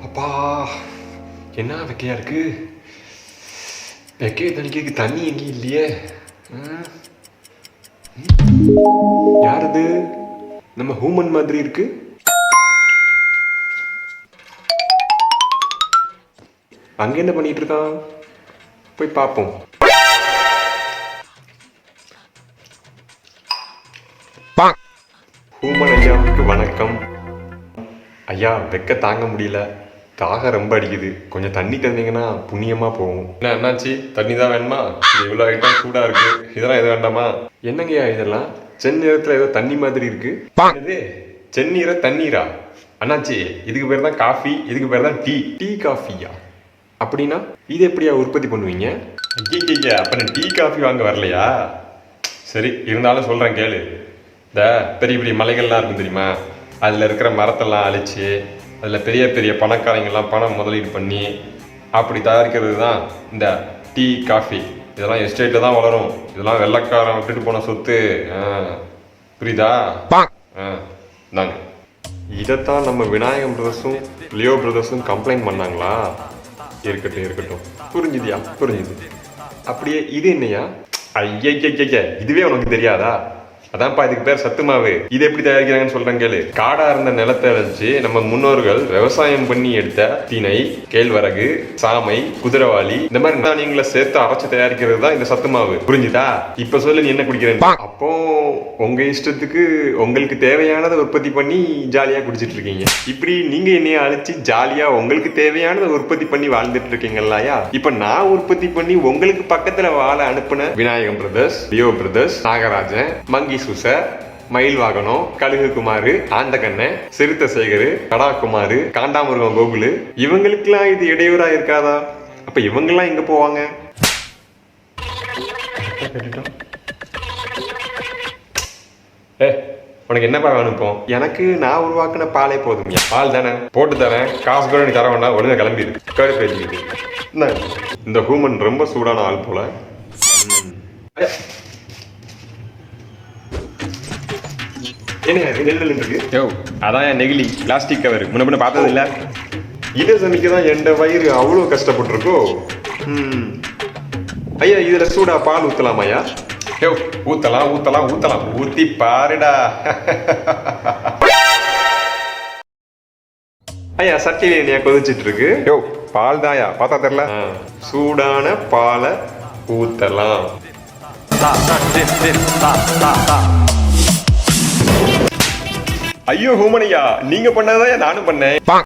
அப்பா என்ன வெக்கையா இருக்கு. வெக்கையை தணிக்கிறதுக்கு தண்ணி எங்கேயும் இல்லையே. யாரது? நம்ம ஹூமன் மாதிரி இருக்கு. அங்க என்ன பண்ணிட்டு இருக்கான்? போய் பார்ப்போம். ஹூமன் ஐயாவுக்கு வணக்கம். ஐயா, வெக்க தாங்க முடியல, தாகம் ரொம்ப அடிக்குது, கொஞ்சம் தண்ணி தந்தீங்கன்னா புண்ணியமா போகும். என்ன என்னாச்சு? தண்ணி தான் வேணுமா? இது இவ்வளோ ஐட்டம் சூடா இருக்கு, இதெல்லாம் எது வேண்டாமா? என்னங்கய்யா இதெல்லாம்? செந்நிறத்துல ஏதோ தண்ணி மாதிரி இருக்கு. செந்நீரா தண்ணீரா? அண்ணாச்சி, இதுக்கு பேர் தான் காஃபி, இதுக்கு பேர் தான் டீ. டீ காஃபியா? அப்படின்னா இது எப்படியா உற்பத்தி பண்ணுவீங்க? ஐயா, அப்ப டீ காஃபி வாங்க வரலையா? சரி, இருந்தாலும் சொல்றேன் கேளு. இந்த பெரிய பெரிய மலைகள்லாம் இருக்கும் தெரியுமா, அதில் இருக்கிற மரத்தெல்லாம் அழிச்சு அதில் பெரிய பெரிய பணக்காரங்கெல்லாம் பணம் முதலீடு பண்ணி அப்படி தயாரிக்கிறது தான் இந்த டீ காஃபி. இதெல்லாம் எஸ்டேட்டில் தான் வளரும். இதெல்லாம் வெள்ளைக்காரன் விட்டுட்டு போன சொத்து. புரியுதா? நாங்க இதைத்தான் நம்ம விநாயகம் பிரதர்ஸும் லியோ பிரதர்ஸும் கம்ப்ளைண்ட் பண்ணாங்களா? இருக்கட்டும் இருக்கட்டும், புரிஞ்சுதியா? புரிஞ்சுது. அப்படியே இது என்னையா? ஐயா, இதுவே உனக்கு தெரியாதா? அதான்ப்பா இதுக்கு பேர் சத்து மாவு. இது எப்படி தயாரிக்கிறாங்கன்னு சொல்றேன் கேளு. காடா இருந்த நிலத்தை அழைச்சு நம்ம முன்னோர்கள் விவசாயம் பண்ணி எடுத்த திணை, கேழ்வரகு, சாமை, குதிரவாளி இந்த மாதிரி தானியங்களை சேர்த்து அரைச்சு தயாரிக்கிறது தான் இந்த சத்து மாவு. புரிஞ்சுதா? இப்ப சொல்லு, நீ என்ன குடிக்கிறேன்? அப்போ உங்க இஷ்டத்துக்கு உங்களுக்கு தேவையானதை உற்பத்தி பண்ணி ஜாலியா குடிச்சிட்டு இருக்கீங்க. இப்படி நீங்க என்னைய அழைச்சு ஜாலியா உங்களுக்கு தேவையானதை உற்பத்தி பண்ணி வாழ்ந்துட்டு இருக்கீங்கல்லையா? இப்ப நான் உற்பத்தி பண்ணி உங்களுக்கு பக்கத்துல வாழ அனுப்புன Vinayagam brothers, Leo brothers, Nagarajan, monkey சுசர், மயில் வாகனம், கழுகு குமாரு, ஆண்டகண்ண, சிறுத்த சேகரு, கடா குமாரு, காண்டாமிருகம் கோகுலு, இவங்களுக்கெல்லாம் இது இடையூறா இருக்காதா? அப்ப இவங்கெல்லாம் எங்க போவாங்க? உனக்கு என்னப்பா வேணும் இப்போ? எனக்கு நான் உருவாக்குன பாலே போதும். பால் தானே, போட்டு தரேன், காசு கூட நீ தர வேண்டாம், ஒழுங்கா கிளம்பிடு. கருப்பேஜிக்கிட்டு இந்த ஹூமன் ரொம்ப சூடான ஆள் போல. அதான் நெகிழி பிளாஸ்டிக் கவர் முன்ன பின்ன பார்த்தது இல்ல. இதை சமைக்கதான் என் வயிறு அவ்வளவு கஷ்டப்பட்டிருக்கோ. ஐயா, இதுல சூடா பால் ஊத்தலாமாயா? ஊத்தலாம் ஊத்தலாம் ஊத்தலாம், ஊத்தி பாருடா. ஐயா, சட்டியில என்னையா கொதிச்சிட்டு இருக்கு? பால் தாயா, பார்த்தா தெரியல. சூடான பாலை ஊத்தலாம். ஐயோ ஹூமனையா, நீங்க பண்ணதான் நானும் பண்ணேன்.